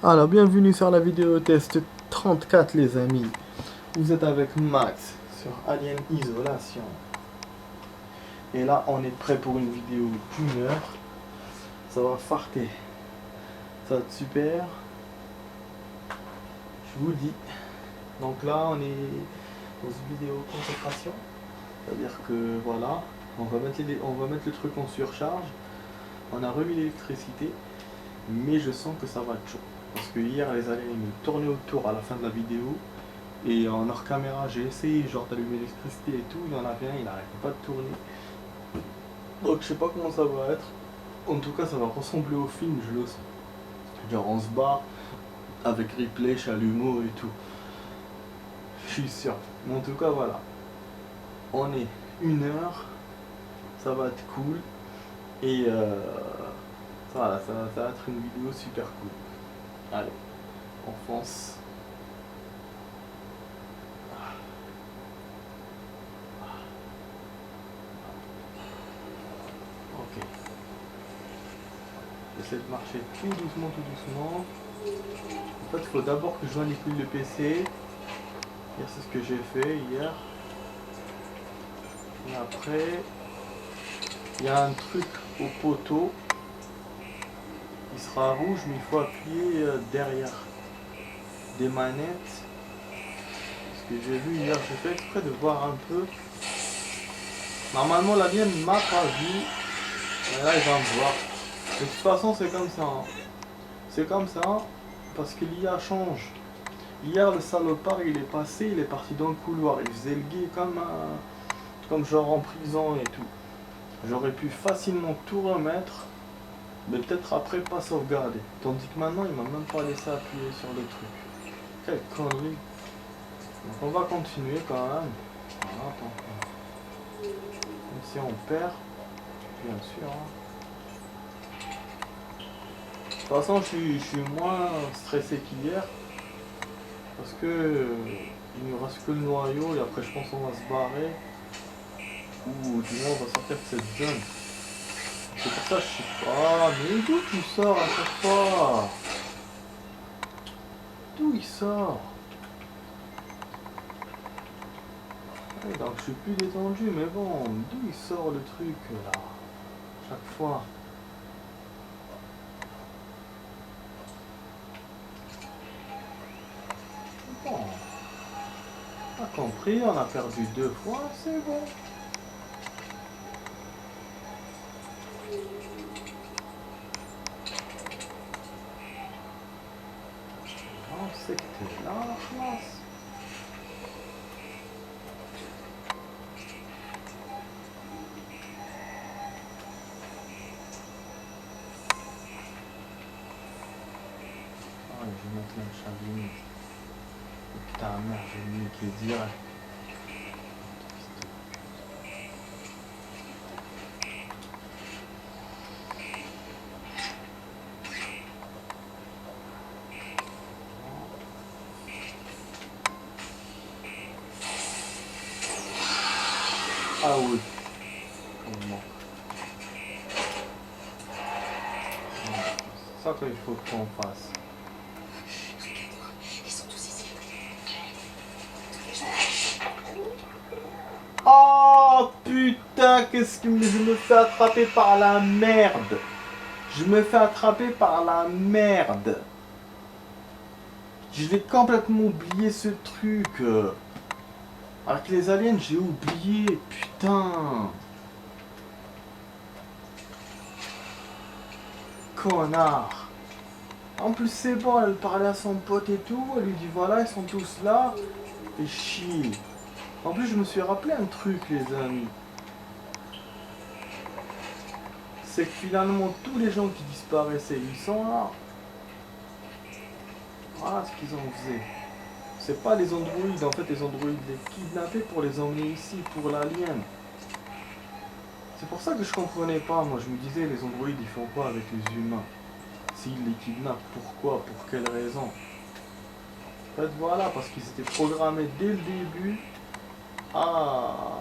Alors, bienvenue sur la vidéo test 34 les amis. Vous êtes avec Max sur Alien Isolation. Et là, on est prêt pour une vidéo d'1 heure. Ça va farter. Ça va être super. Je vous dis. Donc là, on est dans une vidéo concentration. C'est-à-dire que voilà, on va mettre le truc en surcharge. On a remis l'électricité. Mais je sens que ça va être chaud. Parce que hier, les aliens me tournaient autour à la fin de la vidéo. Et en hors caméra, j'ai essayé genre d'allumer l'électricité et tout. Il y en avait un, il n'arrêtait pas de tourner. Donc je sais pas comment ça va être. En tout cas, ça va ressembler au film, je le sens. Genre on se bat avec replay, chalumeau et tout. Je suis sûr. Mais en tout cas, voilà. On est 1 heure. Ça va être cool. Et voilà, ça va être une vidéo super cool. Allez, on fonce. Ok. J'essaie de marcher tout doucement, tout doucement. En fait, il faut d'abord que je manipule le PC. Hier, c'est ce que j'ai fait hier. Et après, il y a un truc au poteau. Il sera rouge, mais il faut appuyer derrière des manettes. Ce que j'ai vu hier, j'ai fait exprès de voir un peu. Normalement, la mienne m'a pas vu. Mais là, il va me voir. De toute façon, c'est comme ça. Hein. C'est comme ça parce que l'IA change. Hier, le salopard, il est passé, il est parti dans le couloir. Il faisait le gay comme genre en prison et tout. J'aurais pu facilement tout remettre, mais peut-être après pas sauvegarder. Tandis que maintenant, il m'a même pas laissé appuyer sur le truc. Quelle connerie. Donc on va continuer quand même. Voilà, attends. Même si on perd, bien sûr. Hein. De toute façon, je suis moins stressé qu'hier. Parce que il ne reste que le noyau et après je pense qu'on va se barrer. Ou du moins on va sortir de cette zone. C'est pour ça que je sais pas. Mais d'où tu sors à chaque fois? D'où il sort? Ouais, donc je suis plus détendu, mais bon, d'où il sort le truc là? Chaque fois. Bon. On a compris, on a perdu 2 fois, c'est bon. On sait que t'es là, la classe. Ah, je vais mettre le chalumeau. Putain, merde, j'ai mis le direct. Ah oui. Comment? C'est ça qu'il faut qu'on fasse. Oh putain, qu'est-ce que je me fais attraper par la merde. Je me fais attraper par la merde. Je vais complètement oublier ce truc. Avec les aliens, j'ai oublié, putain. Connard. En plus, c'est bon, elle parlait à son pote et tout. Elle lui dit voilà, ils sont tous là. Et chier. En plus, je me suis rappelé un truc, les amis. C'est que finalement, tous les gens qui disparaissaient, ils sont là. Voilà ce qu'ils ont fait. C'est pas les androïdes, en fait, les androïdes les kidnappaient pour les emmener ici, pour l'alien. C'est pour ça que je comprenais pas, moi je me disais, les androïdes ils font quoi avec les humains? S'ils les kidnappent, pourquoi? Pour quelle raison? En fait voilà, parce qu'ils étaient programmés dès le début à...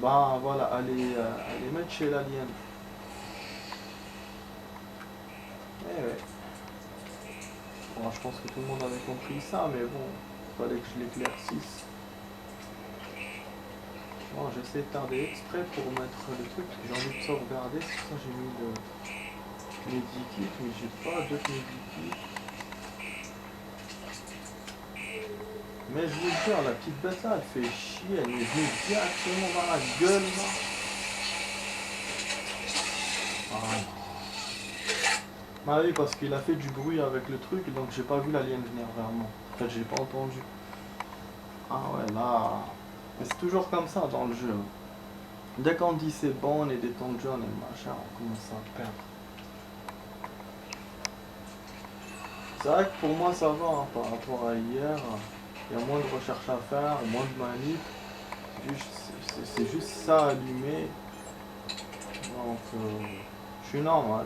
bah voilà, à les mettre chez l'alien. Eh ouais. Bon, je pense que tout le monde avait compris ça, mais bon, il fallait que je l'éclaircisse. Bon, j'essaie de tarder exprès pour mettre le truc, parce que j'ai envie de sauvegarder, c'est pour ça que j'ai mis le medikit, mais j'ai pas d'autres medikits. Mais je vous jure, la petite bête là, elle fait chier, elle est venue directement dans la gueule là. Ah. Ah oui, parce qu'il a fait du bruit avec le truc, donc j'ai pas vu l'alien venir vers moi. En fait, j'ai pas entendu. Ah ouais, là... Mais c'est toujours comme ça dans le jeu. Dès qu'on dit c'est bon, on est des temps de jeu, on est machin, on commence à perdre. C'est vrai que pour moi ça va, hein, par rapport à hier. Il y a moins de recherche à faire, moins de manip. C'est juste ça allumé. Donc, je suis normal.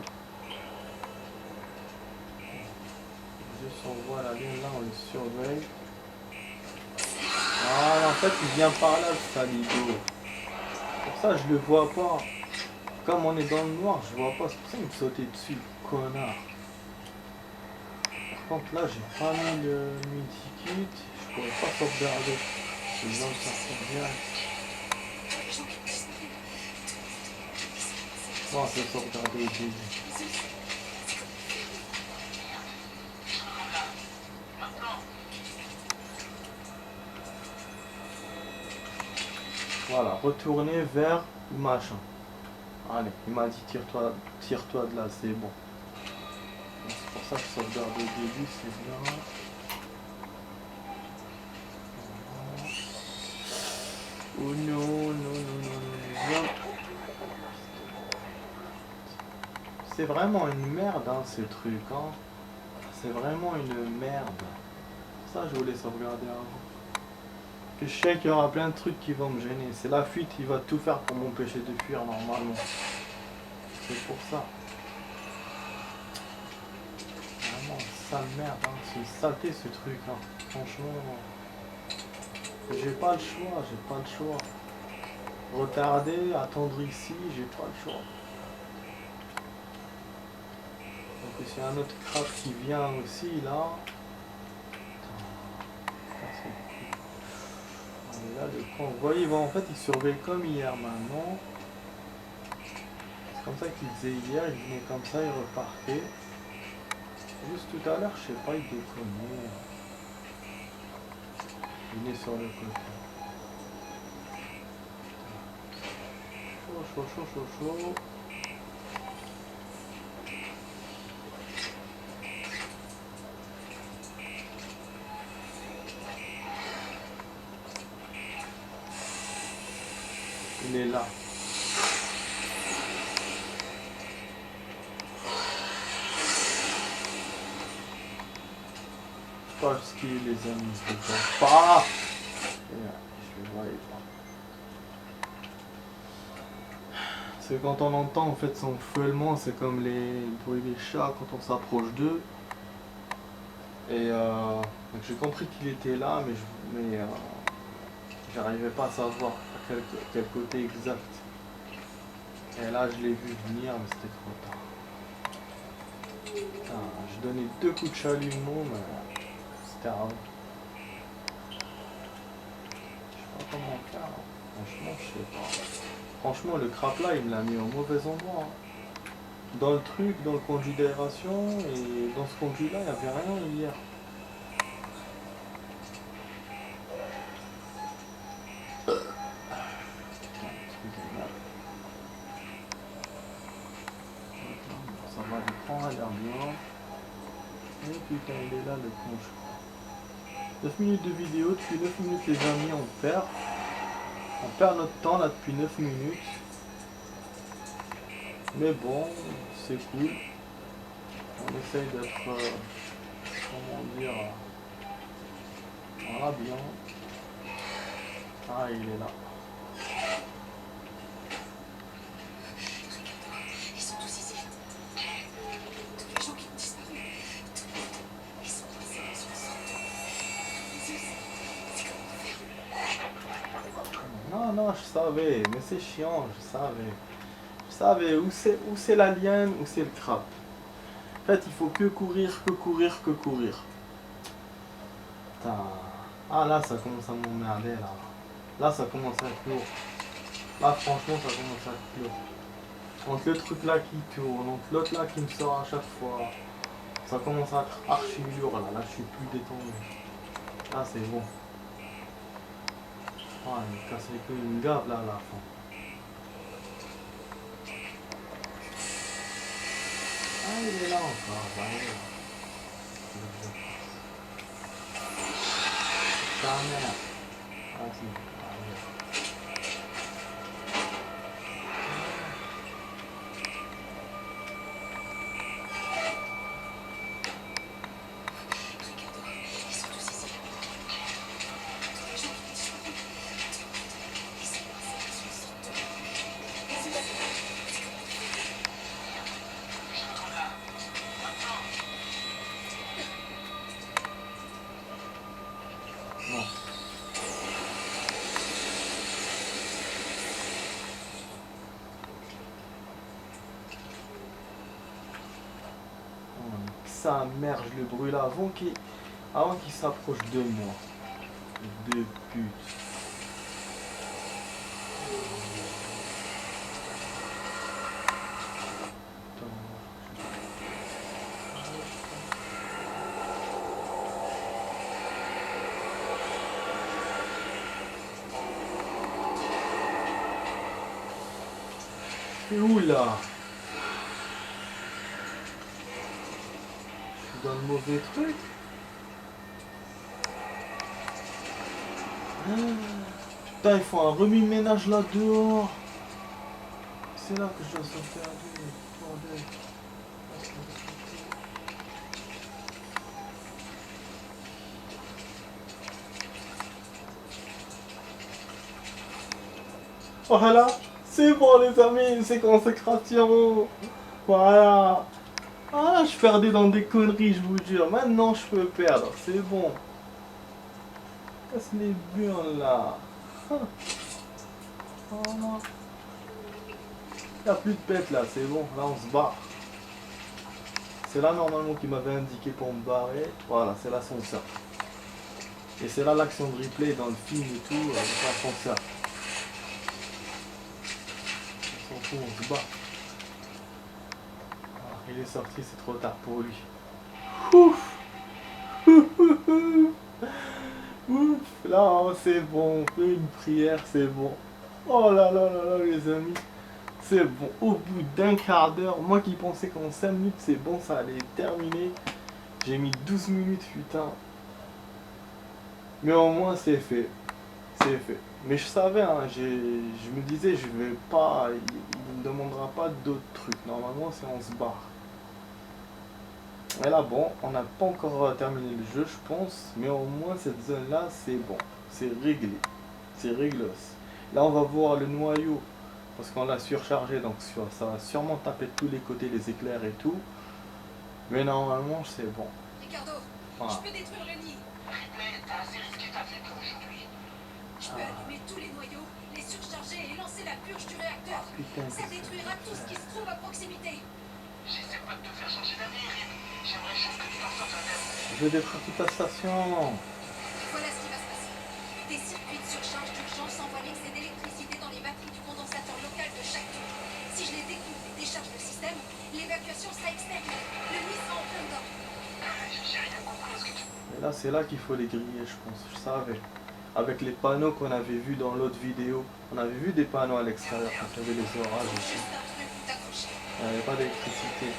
Juste on voit la ligne là, on le surveille. Ah, en fait, il vient par là, ce saligo. Pour ça, je le vois pas. Comme on est dans le noir, je vois pas. C'est pour ça qu'il me sautait dessus, connard. Par contre, là, j'ai pas mis le medikit. Je pourrais pas sauvegarder. J'ai besoin de sortir direct. Non, je vais sauvegarder au début. Voilà, retourner vers le machin. Allez, il m'a dit tire-toi de là, c'est bon. C'est pour ça que je sauvegarde au début, c'est bien. Oh non, non, non, non, non. C'est vraiment une merde, hein, ce truc, hein. C'est vraiment une merde. Ça, je voulais sauvegarder avant. Que je sais qu'il y aura plein de trucs qui vont me gêner. C'est la fuite, il va tout faire pour m'empêcher de fuir normalement. C'est pour ça. Vraiment, sale merde, hein. C'est une saleté ce truc, hein. Franchement. J'ai pas le choix, j'ai pas le choix. Retarder, attendre ici, j'ai pas le choix. Donc s'il y a un autre crabe qui vient aussi là. Et là, le camp, vous voyez, bon, en fait, il surveille comme hier maintenant. C'est comme ça qu'il faisait hier, il venait comme ça, il repartait. Juste tout à l'heure, je sais pas, il déconnait. Il venait sur le côté. Chaud, chaud, chaud, chaud, chaud. Il est là. Je sais pas ce qu'il est, les amis, je le vois pas. Je le voyais pas. C'est quand on entend en fait son foulement, c'est comme les bruits des chats quand on s'approche d'eux. Et donc j'ai compris qu'il était là, mais j'arrivais pas à savoir à quel côté exact. Et là je l'ai vu venir, mais c'était trop tard. Putain, j'ai donné 2 coups de chalumeau, mais c'était avant. Je sais pas comment faire, hein. Franchement je sais pas. Franchement le crabe là il me l'a mis au mauvais endroit, hein. Dans le truc, dans le conduit d'aération, et dans ce conduit là il n'y avait rien hier. Ça va, l'écran a l'air bien. Et putain, il est là le con, je crois. 9 minutes de vidéo, depuis 9 minutes les amis, on perd. On perd notre temps là depuis 9 minutes. Mais bon, c'est cool. On essaye d'être, comment dire, voilà, bien. Ah, il est là. Ils sont tous ici. Tous les gens qui ont disparu. Ils sont passés sur le centre. C'est comment faire? Non, non, je savais, mais c'est chiant, je savais. Je savais où c'est l'alien, où c'est le crabe. En fait, il faut que courir, que courir, que courir. Putain. Ah là, ça commence à m'emmerder là. Là, ça commence à être lourd. Là, franchement, ça commence à être lourd. Entre le truc là qui tourne, entre l'autre là qui me sort à chaque fois. Ça commence à être archi lourd là. Là, je suis plus détendu. Là, c'est bon. Ah, il me casse les couilles, il me gave là à la fin. Ah, il est là encore. Bah, il est là. Ta mère. Ah, si. Ah, oui. Ricardo, ils sont tous ici. Tous les gens qui ont disparu. Ils sont passés sur le centre. Vas-y, vas-y. Non. Oh, ça merge le bruit là avant qu'il s'approche de moi. De pute. C'est où là? Je suis dans le mauvais truc. Ah, putain, il faut un remis-ménage là dehors. C'est là que je dois sauvegarder. Bordel. Voilà, c'est bon les amis, c'est consécration. Voilà. Ah, je perdais dans des conneries, je vous jure. Maintenant, je peux perdre, c'est bon. Casse les burnes là. Ah. Voilà. Il n'y a plus de pète là, c'est bon, là on se barre. C'est là normalement qu'il m'avait indiqué pour me barrer. Voilà, c'est l'ascenseur. Et c'est là l'action de replay dans le film et tout, l'ascenseur. On s'en fout, on se bat. Ah, il est sorti, c'est trop tard pour lui. Ouf. Ouf, là oh, c'est bon, on fait une prière, c'est bon. Oh là là là là les amis. C'est bon, au bout d'un quart d'heure, moi qui pensais qu'en 5 minutes c'est bon, ça allait terminer. J'ai mis 12 minutes, putain. Mais au moins c'est fait. C'est fait. Mais je savais, hein, je me disais, je vais pas, il ne me demandera pas d'autres trucs. Normalement, c'est on se barre. Et là, bon, on n'a pas encore terminé le jeu, je pense. Mais au moins, cette zone-là, c'est bon. C'est réglé. C'est réglos. Là, on va voir le noyau. Parce qu'on l'a surchargé, donc ça va sûrement taper de tous les côtés, les éclairs et tout. Mais normalement, c'est bon. Ricardo, Voilà. je peux détruire le nid. Ripley, t'as assez risqué ta vie pour aujourd'hui. Je peux allumer tous les noyaux, les surcharger et lancer la purge du réacteur. Putain, Ça détruira tout ce qui se trouve à proximité. J'essaie pas de te faire changer d'avis, Rip. J'aimerais juste que tu t'en sortes indemne. Je vais détruire toute la station. Voilà ce qui va se passer. Des circuits de surcharge d'urgence envoient l'excès d'électricité dans les batteries du condensateur local de chaque tour. Si je les découpe et décharge le système, l'évacuation sera externe. Le nid sera en plein dedans. J'ai rien compris à ce que tu... Et là, c'est là qu'il faut les griller, je pense. Je savais. Avec les panneaux qu'on avait vus dans l'autre vidéo. On avait vu des panneaux à l'extérieur quand il y avait les orages aussi. Juste un truc où t'accrocher. Il n'y avait pas d'électricité.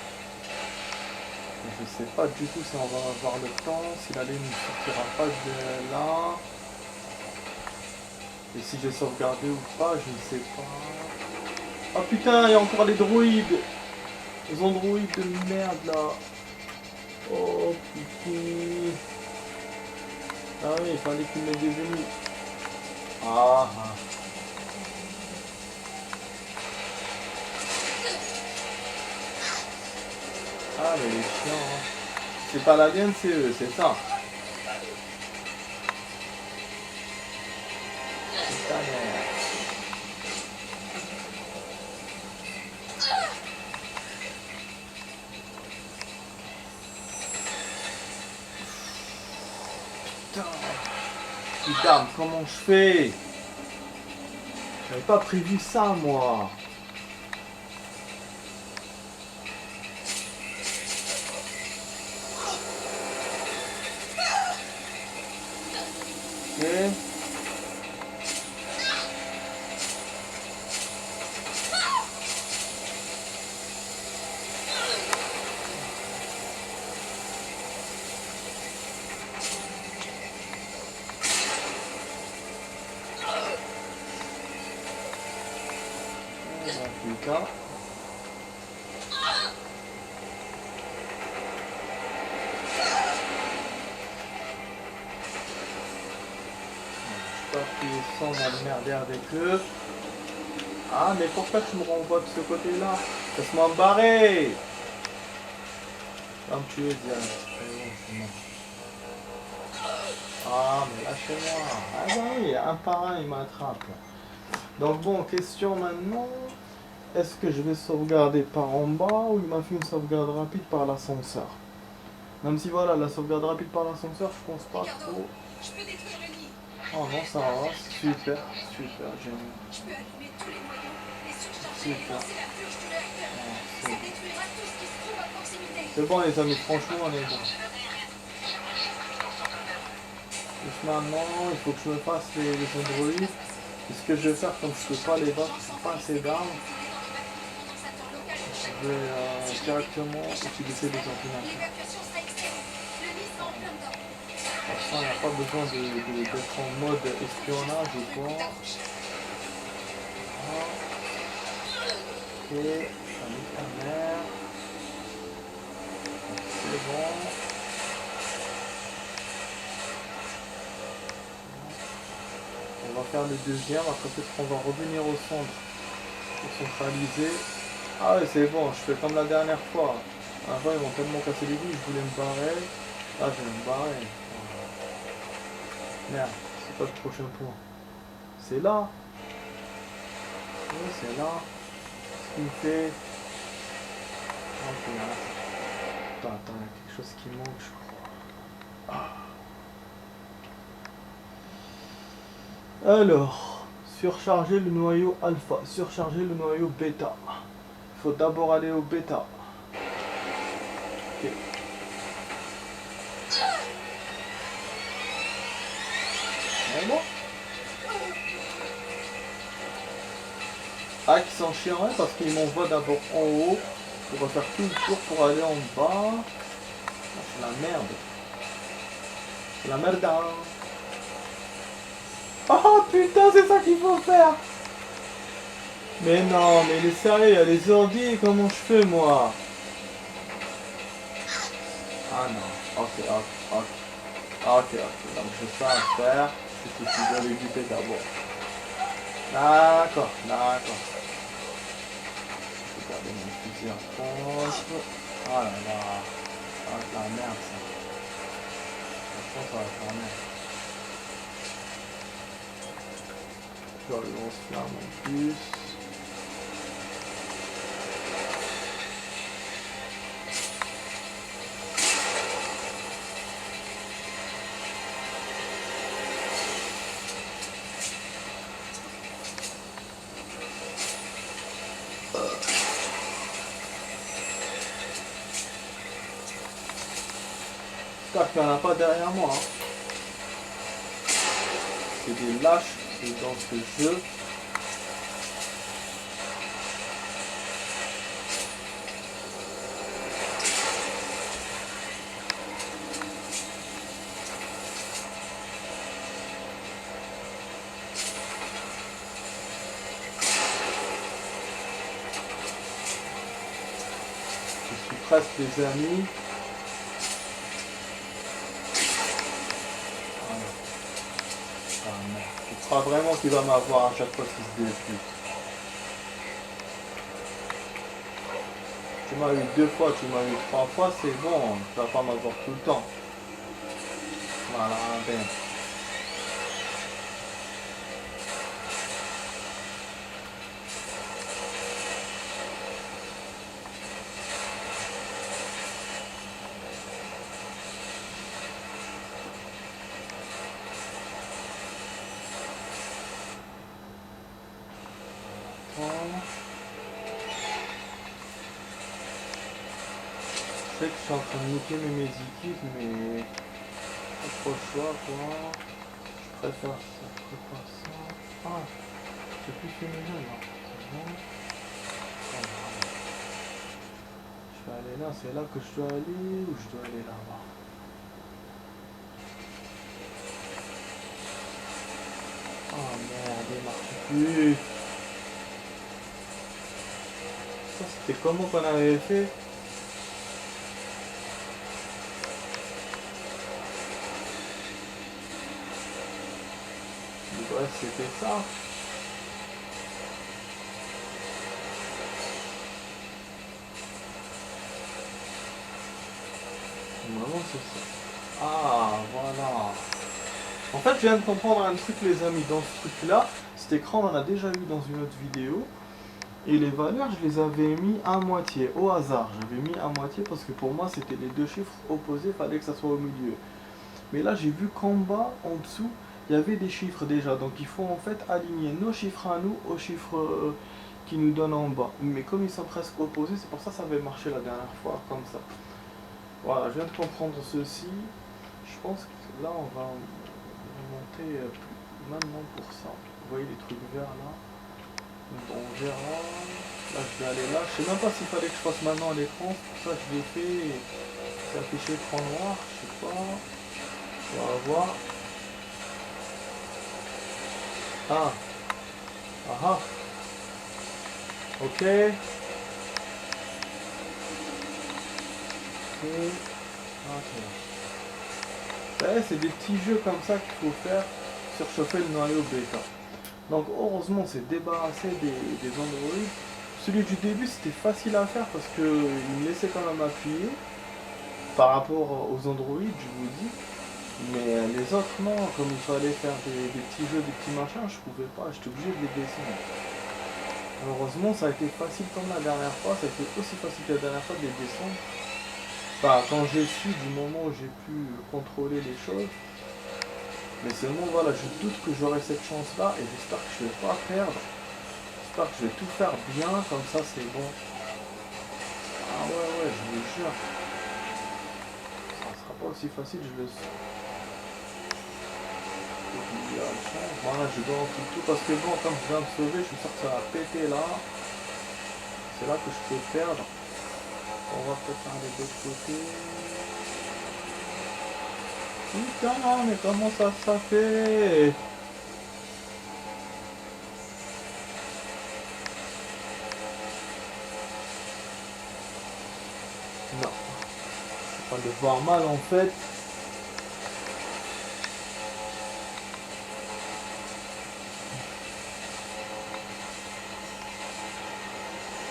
Je sais pas du tout si on va avoir le temps, si la ligne ne sortira pas de là. Et si j'ai sauvegardé ou pas, je ne sais pas. Ah putain, il y a encore les droïdes. Les androïdes de merde là. Oh putain. Ah oui, il fallait qu'il mette des ennemis. Ah ah. Ah mais les chiens, hein. C'est pas l'alien, c'est eux, c'est ça. Putain, merde. putain. Putain, comment je fais? J'avais pas prévu ça, moi. Ok. Putain. Qui sont m'emmerder avec eux. Ah, mais pourquoi tu me renvoies de ce côté-là? Laisse-moi me barrer. Va me tuer, Diane. Ah, mais lâchez-moi. Ah bah oui, un par un, il m'attrape. Donc bon, question maintenant. Est-ce que je vais sauvegarder par en bas ou il m'a fait une sauvegarde rapide par l'ascenseur? Même si voilà, la sauvegarde rapide par l'ascenseur, je pense pas trop. Je peux détruire le nid. Oh non, ça va, super, super, génial. Je peux allumer tous les noyaux, les surcharger et lancer la purge du réacteur. Ça détruira tout ce qui se trouve à proximité. C'est bon les amis, franchement on est bon. Changer d'avis, Rip. J'aimerais juste que tu t'en sortes indemne. Juste maintenant, il faut que je me fasse les androïdes. Et ce que je vais faire, comme je peux pas les battre, j'ai pas assez d'armes, je vais directement utiliser les ordinateurs. L'évacuation sera extrême. Le nid sera en plein dedans. Pour ça, il n'y a pas besoin d'être en mode espionnage ou quoi. Voilà. Ok, allez, ta mère. C'est bon. On va faire le deuxième, après peut-être qu'on va revenir au centre pour centraliser. Ah ouais, c'est bon, je fais comme la dernière fois. Avant ils m'ont tellement cassé les couilles, je voulais me barrer. Là je vais me barrer. Merde, c'est pas le prochain point. C'est là. Oui, c'est là. Ce qu'il me fait. Ok, là. Attends, il y a quelque chose qui manque, je crois. Alors, surcharger le noyau alpha, surcharger le noyau bêta. Il faut d'abord aller au bêta. Ok. Et bon. Ah, qui s'en chierait parce qu'il m'envoie d'abord en haut pour refaire tout le tour pour aller en bas. Ah, c'est la merde. C'est la merde. Oh putain, c'est ça qu'il faut faire. Mais non, mais il est sérieux, il y a les ordi, comment je fais moi? Ah non, ok, donc j'ai ça à faire, il suffit de l'éviter d'abord. D'accord. Je vais garder mon fusil en poche. Oh là là, ça va être la merde ça. Franchement, ça va être la merde. Je vais le lance-flamme en plus. J'espère qu'il n'y en a pas derrière moi. Hein. C'est des lâches dans ce jeu. Je suis presque des amis. Je crois vraiment qu'il va m'avoir à chaque fois qu'il se débute. Tu m'as eu 2 fois, tu m'as eu 3 fois, c'est bon, tu vas pas m'avoir tout le temps. Voilà, ben. sais que je suis en train de niquer mes médikits, mais pas trop le choix quoi. Je préfère ça, je préfère ça. Ah, j'ai plus féminin là. C'est bon. Oh, je vais aller là, c'est là que je dois aller ou je dois aller là-bas? Oh merde, il marche plus. Ça c'était comment qu'on avait fait? Ouais, c'était ça. Vraiment c'est ça. Ah voilà. En fait, je viens de comprendre un truc, les amis. Dans ce truc-là, cet écran, on en a déjà eu dans une autre vidéo. Et les valeurs, je les avais mis à moitié, au hasard. J'avais mis à moitié parce que pour moi, c'était les deux chiffres opposés, il fallait que ça soit au milieu. Mais là, j'ai vu qu'en bas, en dessous, il y avait des chiffres déjà. Donc, il faut en fait aligner nos chiffres à nous aux chiffres qui nous donnent en bas. Mais comme ils sont presque opposés, c'est pour ça que ça avait marché la dernière fois, comme ça. Voilà, je viens de comprendre ceci. Je pense que là, on va monter maintenant pour ça. Vous voyez les trucs verts là? Donc on verra. Là, je vais aller là. Je sais même pas s'il fallait que je fasse maintenant à l'écran. C'est pour ça que je l'ai fait. C'est affiché écran noir. Je sais pas. On va voir. Ah. Ah ah. Ok. Ok. Ouais, c'est des petits jeux comme ça qu'il faut faire. Surchauffer le noyau bêta. Donc heureusement c'est débarrassé des Android. Celui du début c'était facile à faire parce qu'il me laissait quand même appuyer par rapport aux Android, je vous dis. Mais les autres non, comme il fallait faire des petits jeux, des petits machins, je pouvais pas, j'étais obligé de les descendre. Heureusement ça a été facile comme la dernière fois, ça a été aussi facile que la dernière fois de les descendre. Enfin, quand j'ai su du moment où j'ai pu contrôler les choses. Mais seulement voilà, je doute que j'aurai cette chance là et j'espère que je ne vais pas perdre. J'espère que je vais tout faire bien, comme ça c'est bon. Ah ouais, je vous jure. Ça sera pas aussi facile, je le sais. Voilà, je dois en tout parce que bon, comme je viens de sauver, je suis sûr que ça va péter là. C'est là que je peux perdre. On va peut-être aller de l'autre côté. Putain, mais comment ça fait? Non. Je vais voir mal en fait.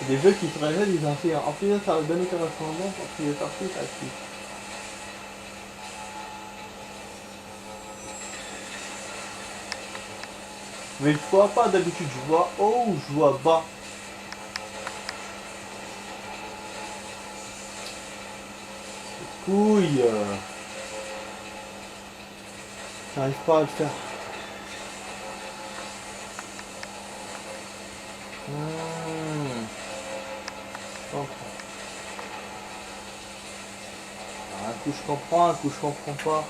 Des jeux qui présentent des infirmes. En plus, ça va donner correspondance entre les parties actives. Mais je vois pas d'habitude, je vois haut ou je vois bas. Couille. J'arrive pas à le faire. Je comprends. Un coup je comprends, un coup je comprends pas.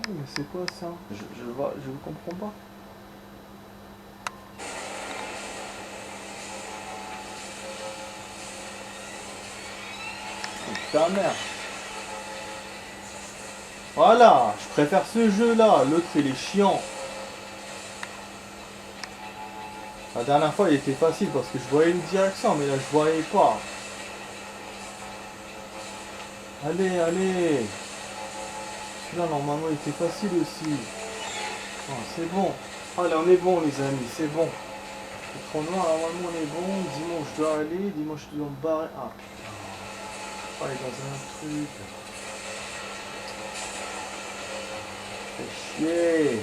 Mais c'est quoi ça? Je comprends pas. Putain merde. Voilà, je préfère ce jeu là, l'autre il est chiant. La dernière fois il était facile parce que je voyais une direction mais là je voyais pas. Allez. Celui-là normalement il était facile aussi. Oh, c'est bon. Allez, on est bon les amis, c'est bon. L'écran noir, normalement on est bon. Dimanche je dois aller, dimanche je dois me barrer. Ah putain. Je vais aller dans un truc. Fais chier.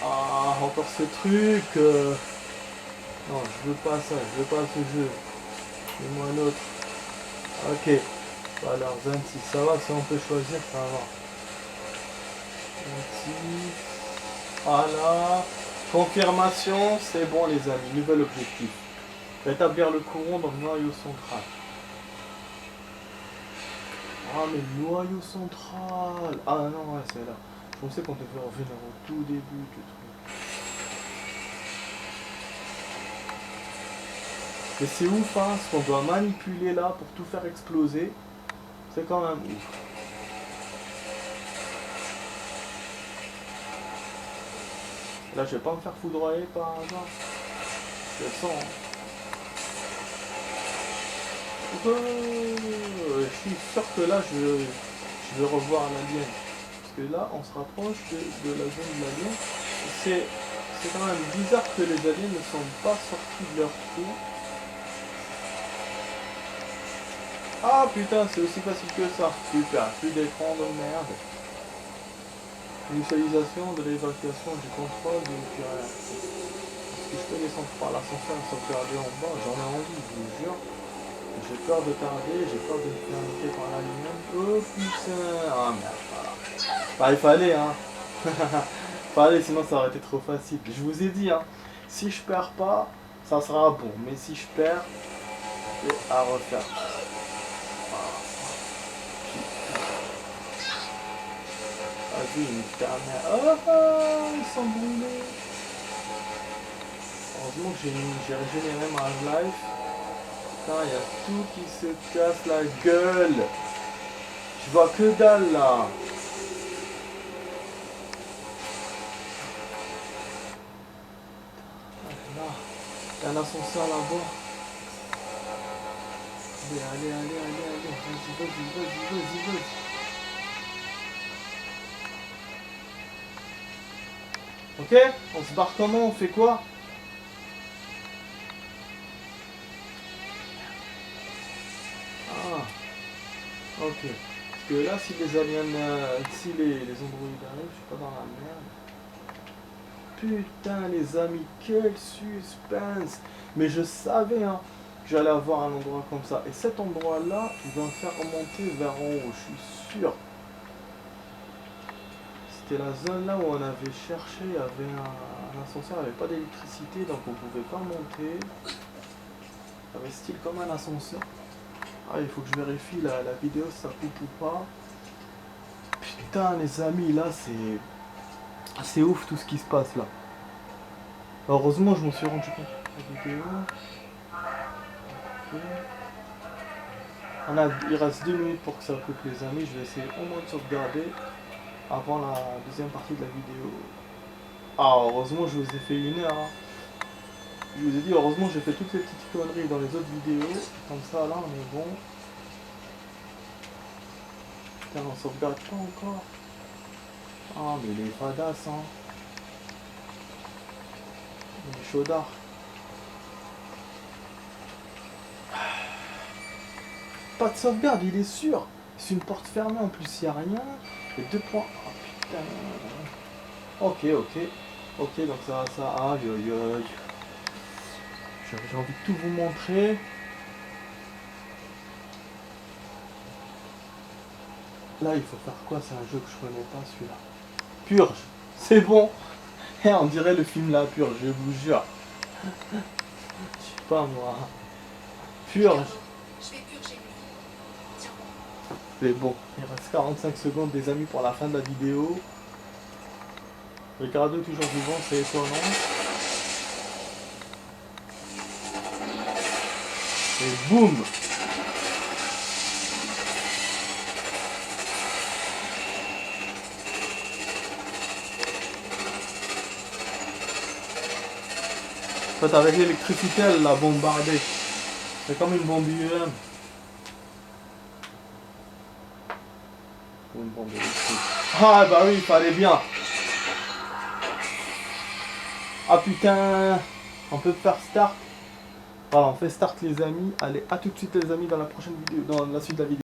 Ah, encore ce truc. Non, je veux pas ça, je veux pas ce jeu. Dis-moi un autre. Ok. Alors 26, ça va, si on peut choisir, ça va. 26. Voilà. Confirmation, c'est bon les amis. Nouvel objectif. Rétablir le courant dans le noyau central. Ah mais le noyau central. Ah non, ouais, c'est là. Je pensais qu'on devait revenir au tout début du truc. Mais c'est ouf, hein, ce qu'on doit manipuler là pour tout faire exploser. C'est quand même ouf. Là, je vais pas me faire foudroyer par hasard. Je le sens. Je suis sûr que là, je vais revoir l'alien. Parce que là, on se rapproche de la zone de l'alien. C'est quand même bizarre que les aliens ne sont pas sortis de leur trou. Ah putain, c'est aussi facile que ça. Super, plus d'écran de merde. Initialisation de l'évacuation du contrôle du nucléaire. Est-ce que je peux descendre par l'ascenseur et sauvegarder en bas? J'en ai envie, je vous jure. J'ai peur de tarder, j'ai peur de me faire niquer par la lumière. Oh putain. Ah merde, voilà. Bah il fallait hein. Fallait, sinon ça aurait été trop facile. Je vous ai dit hein, si je perds pas, ça sera bon. Mais si je perds, c'est à refaire. Vas-y, une dernière. Oh, ils sont brûlés. Heureusement que j'ai régénéré ma life. Putain, il y a tout qui se casse la gueule. Je vois que dalle là. Là, il y a un ascenseur là-bas. Allez. Vas-y. Ok, on se barre comment? On fait quoi? Ah, ok. Parce que là, si les aliens, si les androïdes arrivent, je suis pas dans la merde. Putain, les amis, quel suspense! Mais je savais, hein, que j'allais avoir un endroit comme ça. Et cet endroit-là, il va me faire remonter vers en haut, je suis sûr. C'était la zone là où on avait cherché, il y avait un ascenseur, il n'y avait pas d'électricité, donc on pouvait pas monter. Il y avait style comme un ascenseur. Ah, il faut que je vérifie la vidéo si ça coupe ou pas. Putain les amis, là c'est ouf tout ce qui se passe là. Heureusement je m'en suis rendu compte. La vidéo. Okay. Il reste 2 minutes pour que ça coupe les amis. Je vais essayer au moins de sauvegarder avant la deuxième partie de la vidéo. Ah heureusement je vous ai fait 1 heure. Hein. Je vous ai dit heureusement j'ai fait toutes ces petites conneries dans les autres vidéos. Comme ça là on est bon. Putain on sauvegarde pas encore. Ah mais les fadas hein. Les chaudards. Pas de sauvegarde, il est sûr. C'est une porte fermée en plus, il n'y a rien. Et 2 points. Oh putain. Ok, donc ça. Aïe. J'ai envie de tout vous montrer. Là, il faut faire quoi? C'est un jeu que je connais pas, celui-là. Purge. C'est bon. On dirait le film La Purge, je vous jure. Je sais pas moi. Purge. Je vais purger lui. Tiens. Mais bon, il reste 45 secondes des amis pour la fin de la vidéo. Ricardo toujours vivant, c'est étonnant. Et boum! En fait, avec l'électricité, elle l'a bombardé. C'est comme une bombe IEM. Ou une bombe électrique. Ah bah oui, il fallait bien. Ah putain. On peut faire start. Voilà, on fait start les amis. Allez, à tout de suite les amis dans la prochaine vidéo, dans la suite de la vidéo.